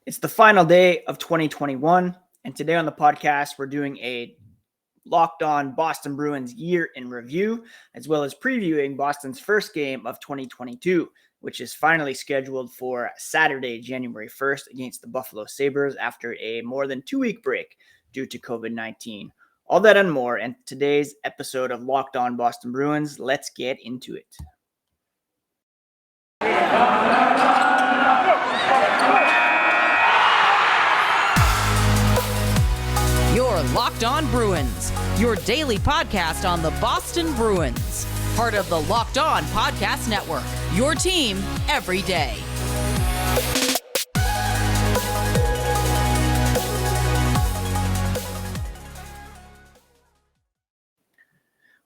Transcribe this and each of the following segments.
It's the final day of 2021, and today on the podcast, we're doing a Locked On Boston Bruins year in review, as well as previewing Boston's first game of 2022, which is finally scheduled for Saturday, January 1st against the Buffalo Sabres after a more than 2-week break due to COVID-19. All that and more in today's episode of Locked On Boston Bruins. Let's get into it. You're Locked On Bruins, your daily podcast on the Boston Bruins. Part of the Locked On Podcast Network, your team every day.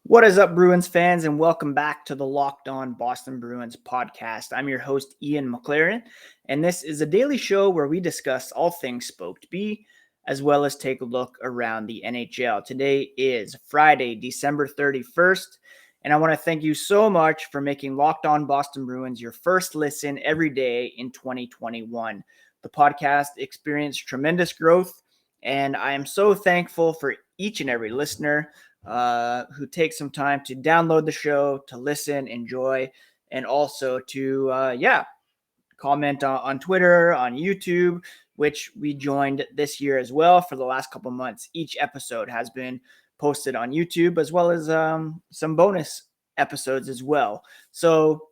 What is up, Bruins fans, and welcome back to the Locked On Boston Bruins podcast. I'm your host, Ian McLaren, and this is a daily show where we discuss all things Spoked B, as well as take a look around the NHL. Today is Friday, December 31st, and I want to thank you so much for making Locked On Boston Bruins your first listen every day in 2021. The podcast experienced tremendous growth, and I am so thankful for each and every listener who takes some time to download the show, to listen, enjoy, and also to, comment on Twitter, on YouTube, which we joined this year as well for the last couple months. Each episode has been posted on YouTube, as well as some bonus episodes as well. So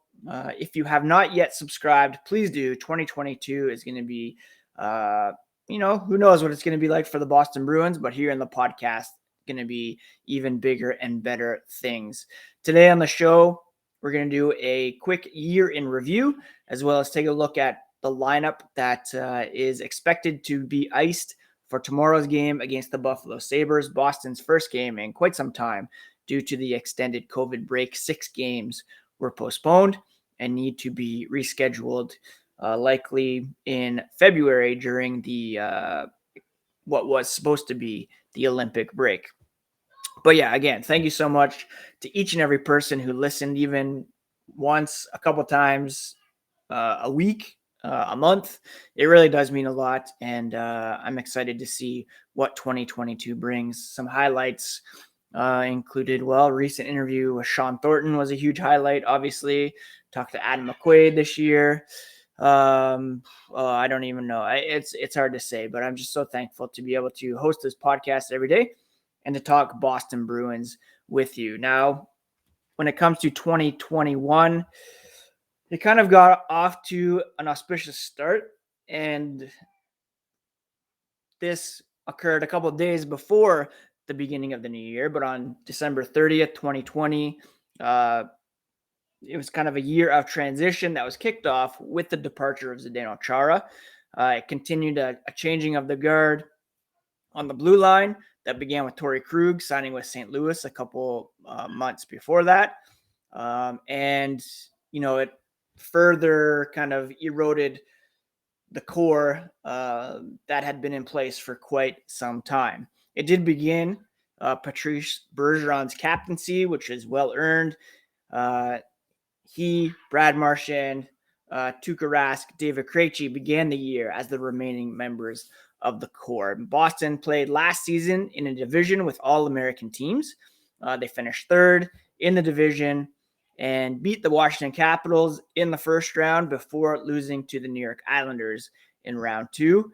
if you have not yet subscribed, please do. 2022 is going to be, who knows what it's going to be like for the Boston Bruins, but here in the podcast, going to be even bigger and better things. Today on the show, we're going to do a quick year in review, as well as take a look at the lineup that is expected to be iced for tomorrow's game against the Buffalo Sabres, Boston's first game in quite some time due to the extended COVID break. 6 games were postponed and need to be rescheduled likely in February during the what was supposed to be the Olympic break. But yeah, again, thank you so much to each and every person who listened, even once, a couple times, a week, a month. It really does mean a lot, and I'm excited to see what 2022 brings. Some highlights included, recent interview with Sean Thornton was a huge highlight, obviously. Talked to Adam McQuaid this year. I don't even know. It's hard to say, but I'm just so thankful to be able to host this podcast every day and to talk Boston Bruins with you. Now, when it comes to 2021, it kind of got off to an auspicious start, and this occurred a couple of days before the beginning of the new year, but on December 30th, 2020, it was kind of a year of transition that was kicked off with the departure of Zdeno Chara. It continued a changing of the guard on the blue line that began with Torrey Krug signing with St. Louis a couple months before that. It further kind of eroded the core that had been in place for quite some time. It did begin Patrice Bergeron's captaincy, which is well-earned. He, Brad Marchand, Tuukka Rask, David Krejci began the year as the remaining members of the core. Boston played last season in a division with all-American teams. They finished third in the division and beat the Washington Capitals in the first round before losing to the New York Islanders in round 2.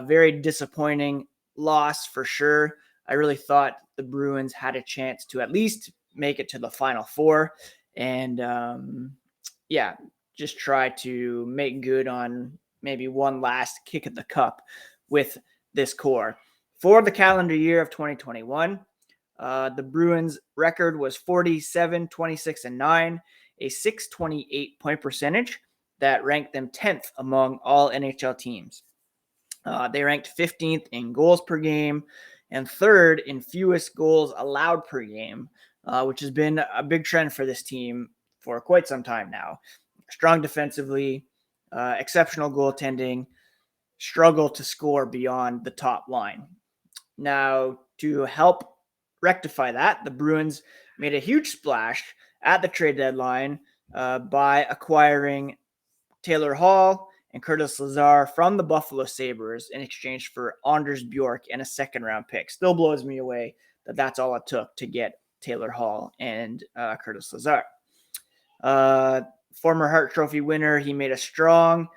Very disappointing loss for sure. I really thought the Bruins had a chance to at least make it to the Final Four and, just try to make good on maybe one last kick at the cup with this core. For the calendar year of 2021, the Bruins record was 47, 26, and 9, a 628 point percentage that ranked them 10th among all NHL teams. They ranked 15th in goals per game and 3rd in fewest goals allowed per game, which has been a big trend for this team for quite some time now. Strong defensively, exceptional goaltending, struggle to score beyond the top line. Now, to help rectify that, the Bruins made a huge splash at the trade deadline by acquiring Taylor Hall and Curtis Lazar from the Buffalo Sabres in exchange for Anders Bjork and a second-round pick. Still blows me away that that's all it took to get Taylor Hall and Curtis Lazar. Former Hart Trophy winner, he made a strong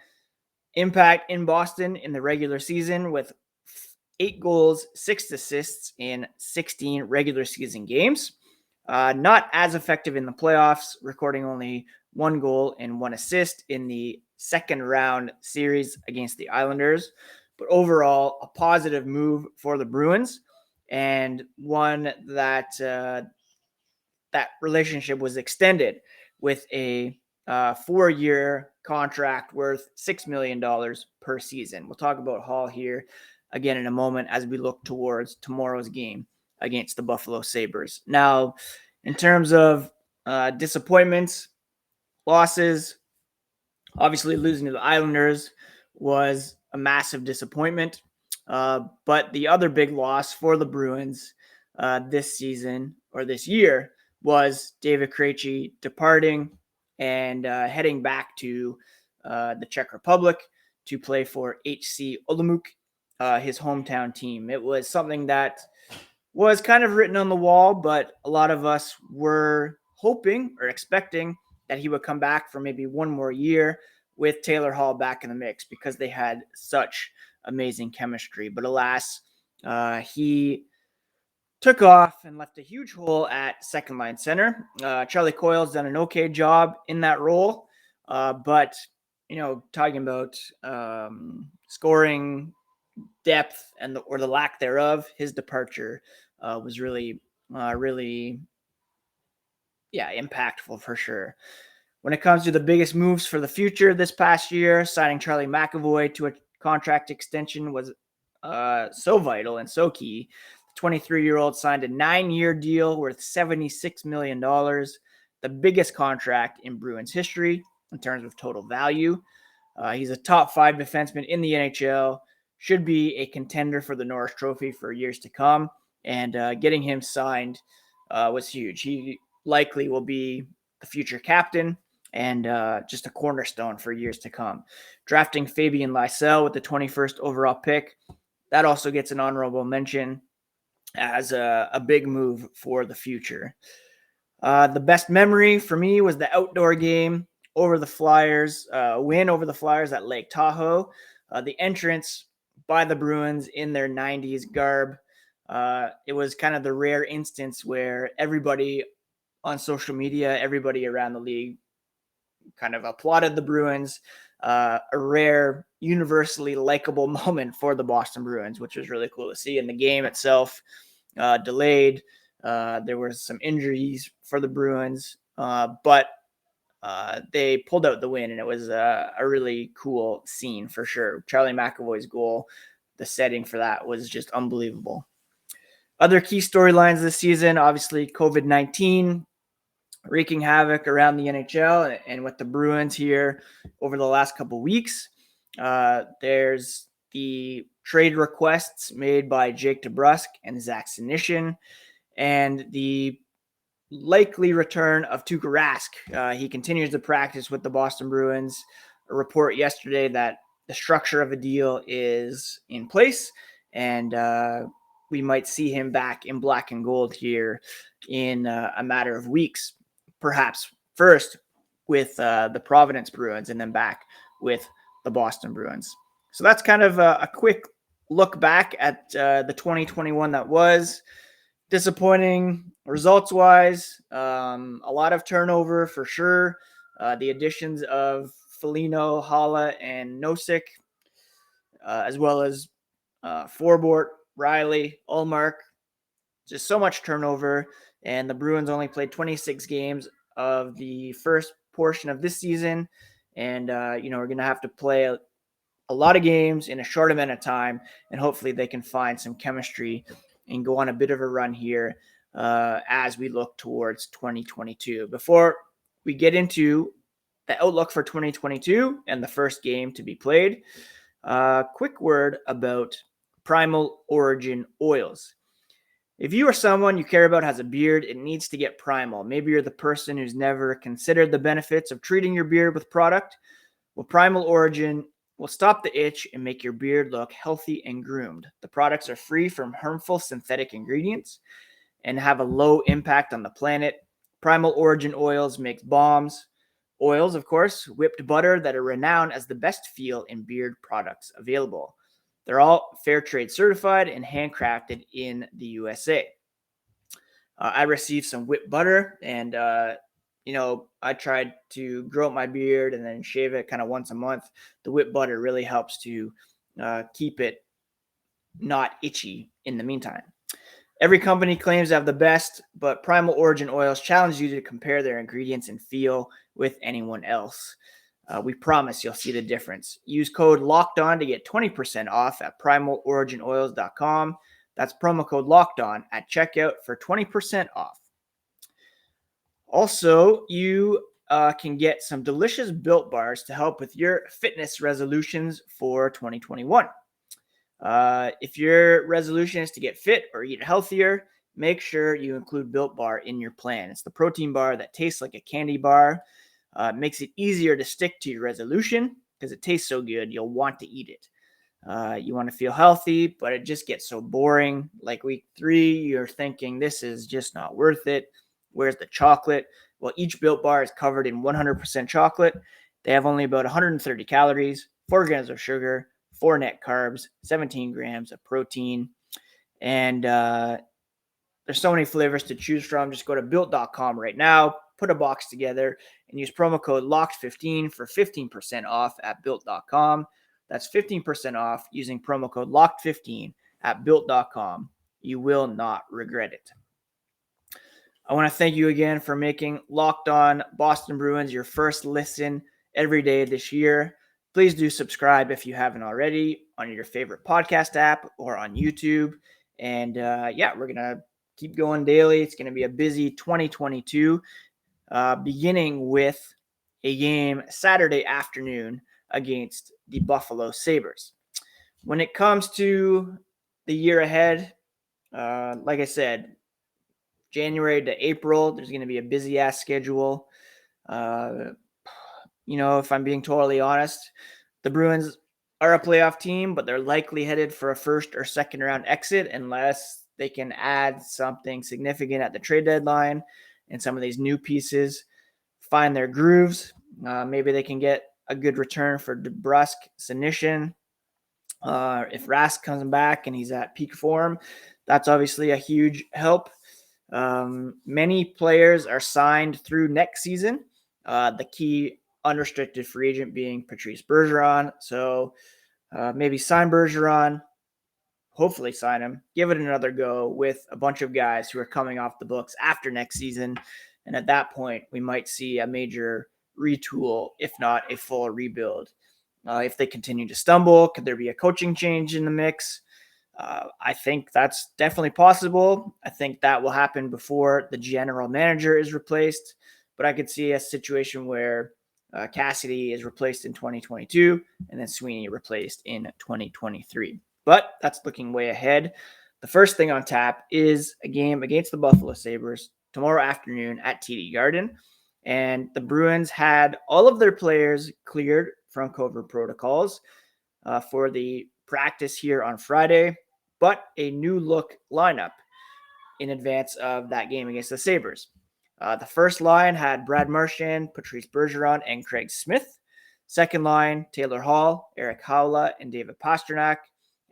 impact in Boston in the regular season with 8 goals, 6 assists in 16 regular season games. Not as effective in the playoffs, recording only 1 goal and 1 assist in the second round series against the Islanders. But overall, a positive move for the Bruins, and one that that relationship was extended with a 4-year contract worth $6 million per season. We'll talk about Hall here again in a moment as we look towards tomorrow's game against the Buffalo Sabres. Now, in terms of disappointments, losses, obviously losing to the Islanders was a massive disappointment. But the other big loss for the Bruins this season or this year was David Krejci departing and heading back to the Czech Republic to play for HC Olomouc, his hometown team. It was something that was kind of written on the wall, but a lot of us were hoping or expecting that he would come back for maybe one more year with Taylor Hall back in the mix because they had such amazing chemistry. But alas, he took off and left a huge hole at second line center. Charlie Coyle's done an okay job in that role. But, talking about scoring depth and or the lack thereof, his departure was really impactful for sure. When it comes to the biggest moves for the future this past year, signing Charlie McAvoy to a contract extension was so vital and so key. The 23-year-old signed a 9-year deal worth $76 million, the biggest contract in Bruins history in terms of total value. He's a top 5 defenseman in the NHL, should be a contender for the Norris Trophy for years to come, and getting him signed was huge. He likely will be the future captain and just a cornerstone for years to come. Drafting Fabian Lysell with the 21st overall pick, that also gets an honorable mention as a big move for the future. The best memory for me was the outdoor game over the Flyers, win over the Flyers at Lake Tahoe. The entrance by the Bruins in their 90s garb. It was kind of the rare instance where everybody on social media, everybody around the league kind of applauded the Bruins. A rare, universally likable moment for the Boston Bruins, which was really cool to see. And the game itself delayed. There were some injuries for the Bruins, but they pulled out the win, and it was a really cool scene for sure. Charlie McAvoy's goal, the setting for that was just unbelievable. Other key storylines this season, obviously COVID-19 wreaking havoc around the NHL and with the Bruins here over the last couple weeks. There's the trade requests made by Jake DeBrusk and Zach Senyshyn, and the likely return of Tuukka Rask. He continues to practice with the Boston Bruins. A report yesterday that the structure of a deal is in place, and we might see him back in black and gold here in a matter of weeks, perhaps first with the Providence Bruins and then back with the Boston Bruins. So that's kind of a quick look back at the 2021 that was. Disappointing results-wise, a lot of turnover for sure. The additions of Foligno, Hala, and Nosek, as well as Forbort, Riley, Ullmark. Just so much turnover, and the Bruins only played 26 games of the first portion of this season, and we're going to have to play a lot of games in a short amount of time, and hopefully they can find some chemistry and go on a bit of a run here as we look towards 2022. Before we get into the outlook for 2022 and the first game to be played, quick word about Primal Origin oils. If you or someone you care about has a beard, it needs to get primal. Maybe you're the person who's never considered the benefits of treating your beard with product. Well, Primal Origin will stop the itch and make your beard look healthy and groomed. The products are free from harmful synthetic ingredients and have a low impact on the planet. Primal Origin Oils makes bombs. Oils, of course, whipped butter that are renowned as the best feel and beard products available. They're all fair trade certified and handcrafted in the USA. I received some whipped butter and, I tried to grow up my beard and then shave it kind of once a month. The whipped butter really helps to keep it not itchy in the meantime. Every company claims to have the best, but Primal Origin Oils challenge you to compare their ingredients and feel with anyone else. We promise you'll see the difference. Use code LOCKEDON to get 20% off at primaloriginoils.com. That's promo code LOCKEDON at checkout for 20% off. Also, you can get some delicious Built Bars to help with your fitness resolutions for 2021. If your resolution is to get fit or eat healthier, make sure you include Built Bar in your plan. It's the protein bar that tastes like a candy bar. Makes it easier to stick to your resolution because it tastes so good, you'll want to eat it. You want to feel healthy, but it just gets so boring. Like week 3, you're thinking, this is just not worth it. Where's the chocolate? Well, each Built Bar is covered in 100% chocolate. They have only about 130 calories, 4 grams of sugar, 4 net carbs, 17 grams of protein. And there's so many flavors to choose from. Just go to built.com right now, put a box together, and use promo code LOCKED15 for 15% off at built.com. That's 15% off using promo code LOCKED15 at built.com. You will not regret it. I want to thank you again for making Locked On Boston Bruins your first listen every day this year. Please do subscribe if you haven't already on your favorite podcast app or on YouTube. And we're going to keep going daily. It's going to be a busy 2022, beginning with a game Saturday afternoon against the Buffalo Sabres. When it comes to the year ahead, like I said, January to April, there's going to be a busy-ass schedule. If I'm being totally honest, the Bruins are a playoff team, but they're likely headed for a first or second round exit unless they can add something significant at the trade deadline and some of these new pieces find their grooves. Maybe they can get a good return for DeBrusk, Senyshyn. If Rask comes back and he's at peak form, that's obviously a huge help. Many players are signed through next season. The key unrestricted free agent being Patrice Bergeron. So maybe sign Bergeron, hopefully sign him, give it another go with a bunch of guys who are coming off the books after next season. And at that point, we might see a major retool, if not a full rebuild. If they continue to stumble, could there be a coaching change in the mix? I think that's definitely possible. I think that will happen before the general manager is replaced. But I could see a situation where Cassidy is replaced in 2022 and then Sweeney replaced in 2023. But that's looking way ahead. The first thing on tap is a game against the Buffalo Sabres tomorrow afternoon at TD Garden. And the Bruins had all of their players cleared from COVID protocols for the practice here on Friday, but a new look lineup in advance of that game against the Sabres. The first line had Brad Marchand, Patrice Bergeron, and Craig Smith. Second line, Taylor Hall, Eric Haula, and David Pastrnak.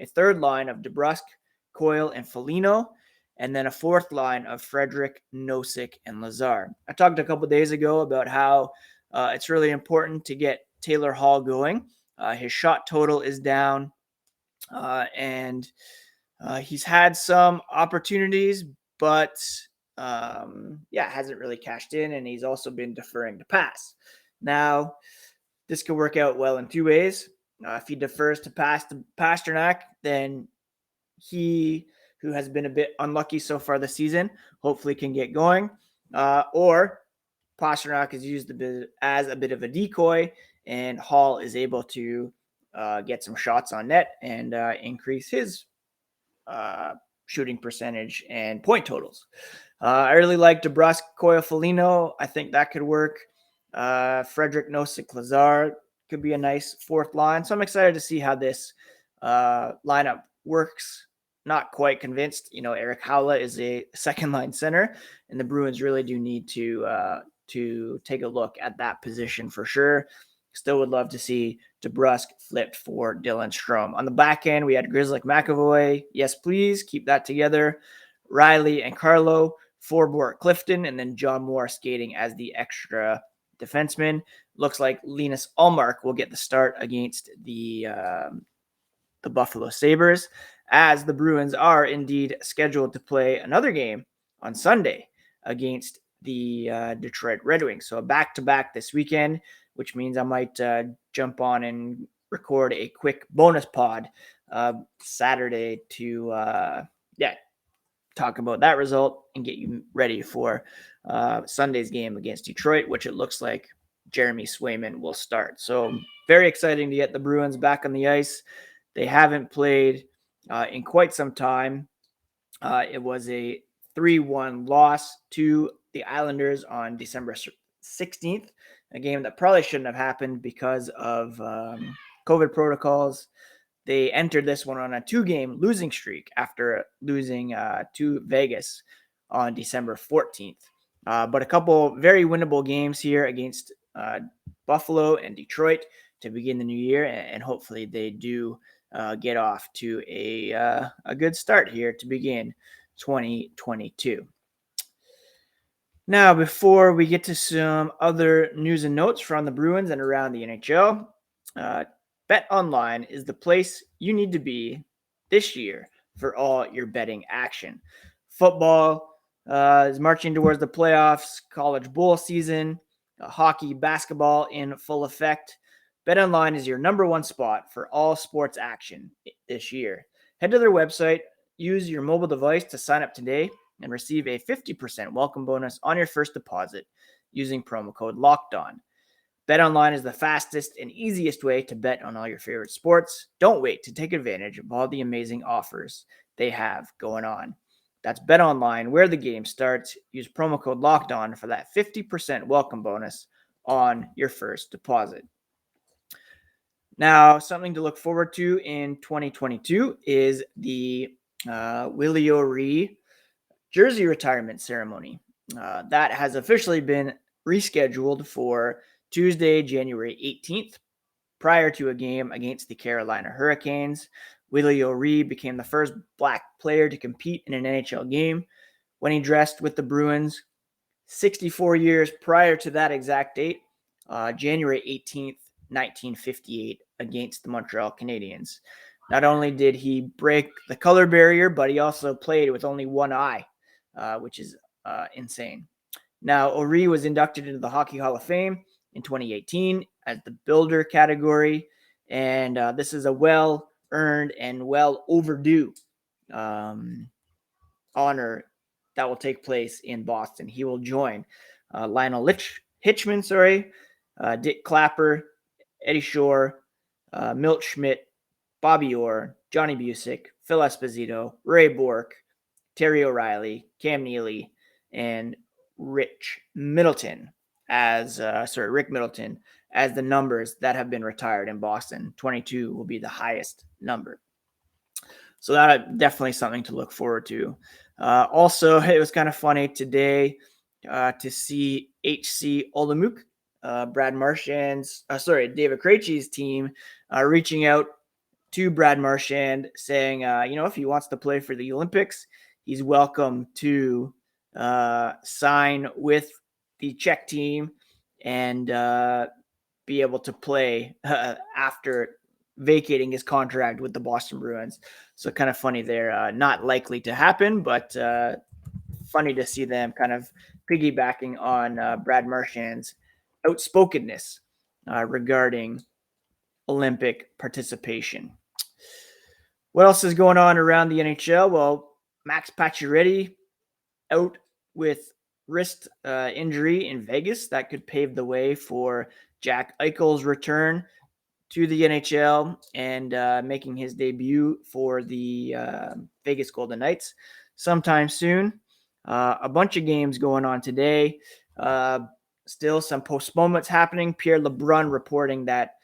A third line of DeBrusk, Coyle, and Foligno. And then a fourth line of Frederic, Nosek, and Lazar. I talked a couple days ago about how it's really important to get Taylor Hall going. His shot total is down, and he's had some opportunities, but hasn't really cashed in, and he's also been deferring to pass. Now, this could work out well in two ways. If he defers to pass to Pastrnak, then he, who has been a bit unlucky so far this season, hopefully can get going. Or Pastrnak is used as a bit of a decoy, and Hall is able to get some shots on net and increase his shooting percentage and point totals. I really like DeBrusk, Coyle, Foligno. I think that could work. Frederic, Nosek, Lazar. could be a nice fourth line. So I'm excited to see how this lineup works. Not quite convinced. Eric Howla is a second line center, and the Bruins really do need to take a look at that position for sure. Still would love to see DeBrusk flipped for Dylan Strome. On the back end, we had Grizzly McAvoy. Yes, please. Keep that together. Riley and Carlo, Forbort Clifton, and then John Moore skating as the extra defenseman. Looks like Linus Ullmark will get the start against the Buffalo Sabres, as the Bruins are indeed scheduled to play another game on Sunday against the Detroit Red Wings. So a back-to-back this weekend, which means I might jump on and record a quick bonus pod Saturday to talk about that result and get you ready for Sunday's game against Detroit, which it looks like Jeremy Swayman will start. So very exciting to get the Bruins back on the ice. They haven't played in quite some time. It was a 3-1 loss to the Islanders on December 16th, a game that probably shouldn't have happened because of COVID protocols. They entered this one on a 2-game losing streak after losing to Vegas on December 14th. But a couple very winnable games here against Buffalo and Detroit to begin the new year, and hopefully they do get off to a good start here to begin 2022. Now, before we get to some other news and notes from the Bruins and around the NHL, BetOnline is the place you need to be this year for all your betting action. Football is marching towards the playoffs, college bowl season, hockey, basketball in full effect. BetOnline is your number one spot for all sports action this year. Head to their website, use your mobile device to sign up today, and receive a 50% welcome bonus on your first deposit using promo code LOCKEDON. BetOnline is the fastest and easiest way to bet on all your favorite sports. Don't wait to take advantage of all the amazing offers they have going on. That's BetOnline, where the game starts. Use promo code LOCKEDON for that 50% welcome bonus on your first deposit. Now, something to look forward to in 2022 is the Willie O'Ree jersey retirement ceremony. That has officially been rescheduled for Tuesday, January 18th, prior to a game against the Carolina Hurricanes. Willie O'Ree became the first Black player to compete in an NHL game when he dressed with the Bruins 64 years prior to that exact date, January 18th, 1958, against the Montreal Canadiens. Not only did he break the color barrier, but he also played with only one eye, which is insane. Now, O'Ree was inducted into the Hockey Hall of Fame in 2018 as the Builder category, and this is a well-earned and well-overdue honor that will take place in Boston. He will join Lionel Hitchman, Dick Clapper, Eddie Shore, Milt Schmidt, Bobby Orr, Johnny Busick, Phil Esposito, Ray Bourque, Terry O'Reilly, Cam Neely, and Rick Middleton as the numbers that have been retired in Boston. 22 will be the highest number. So that definitely something to look forward to. Also, it was kind of funny today to see HC Olomouc, Brad Marchand's, David Krejci's team reaching out to Brad Marchand saying, if he wants to play for the Olympics, he's welcome to sign with the Czech team and be able to play after vacating his contract with the Boston Bruins. So kind of funny there. Not likely to happen, but funny to see them kind of piggybacking on Brad Marchand's outspokenness regarding Olympic participation. What else is going on around the NHL? Well, Max Pacioretty out with wrist injury in Vegas. That could pave the way for Jack Eichel's return to the NHL and making his debut for the Vegas Golden Knights sometime soon. A bunch of games going on today. Still some postponements happening. Pierre LeBrun reporting that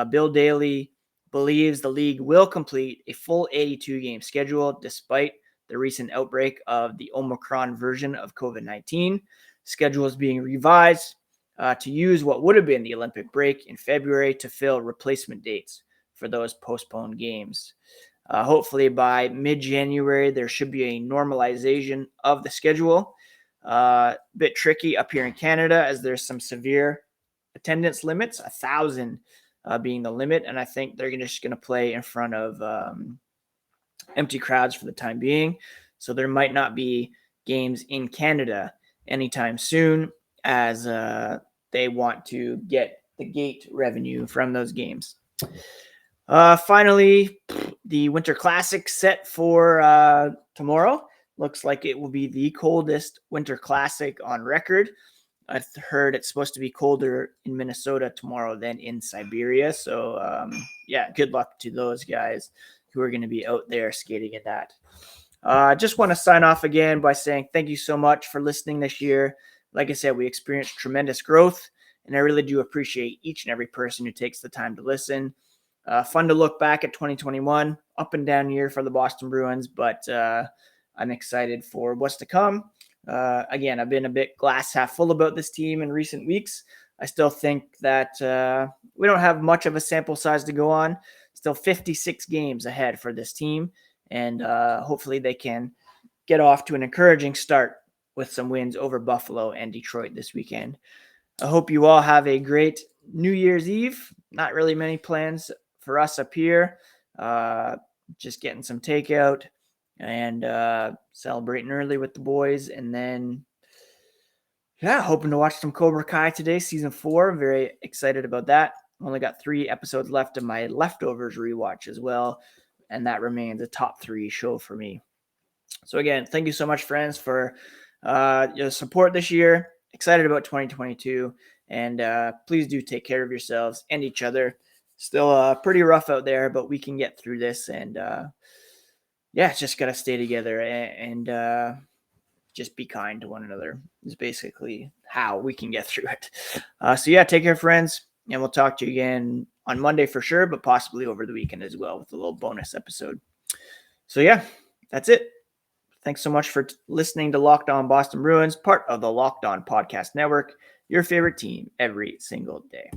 Bill Daly believes the league will complete a full 82-game schedule despite the recent outbreak of the Omicron version of COVID-19. Schedule is being revised to use what would have been the Olympic break in February to fill replacement dates for those postponed games. Hopefully by mid-January, there should be a normalization of the schedule. A bit tricky up here in Canada as there's some severe attendance limits, 1,000 being the limit. And I think they're just going to play in front of empty crowds for the time being. So there might not be games in Canada anytime soon as they want to get the gate revenue from those games. Finally, the Winter Classic set for tomorrow. Looks like it will be the coldest Winter Classic on record. I've heard it's supposed to be colder in Minnesota tomorrow than in Siberia. So, good luck to those guys who are going to be out there skating in that. Just want to sign off again by saying thank you so much for listening this year. Like I said, we experienced tremendous growth, and I really do appreciate each and every person who takes the time to listen. Fun to look back at 2021, up and down year for the Boston Bruins, but I'm excited for what's to come. Again, I've been a bit glass half full about this team in recent weeks. I still think that we don't have much of a sample size to go on. Still 56 games ahead for this team, and hopefully they can get off to an encouraging start with some wins over Buffalo and Detroit this weekend. I hope you all have a great New Year's Eve. Not really many plans for us up here. Just getting some takeout and celebrating early with the boys. And then, hoping to watch some Cobra Kai today, season 4. Very excited about that. Only got 3 episodes left of my Leftovers rewatch as well. And that remains a top 3 show for me. So again, thank you so much, friends, for your support this year. Excited about 2022. And please do take care of yourselves and each other. Still pretty rough out there, but we can get through this. And just got to stay together and just be kind to one another is basically how we can get through it. Take care, friends. And we'll talk to you again on Monday for sure, but possibly over the weekend as well with a little bonus episode. So that's it. Thanks so much for listening to Locked On Boston Bruins, part of the Locked On Podcast Network, your favorite team every single day.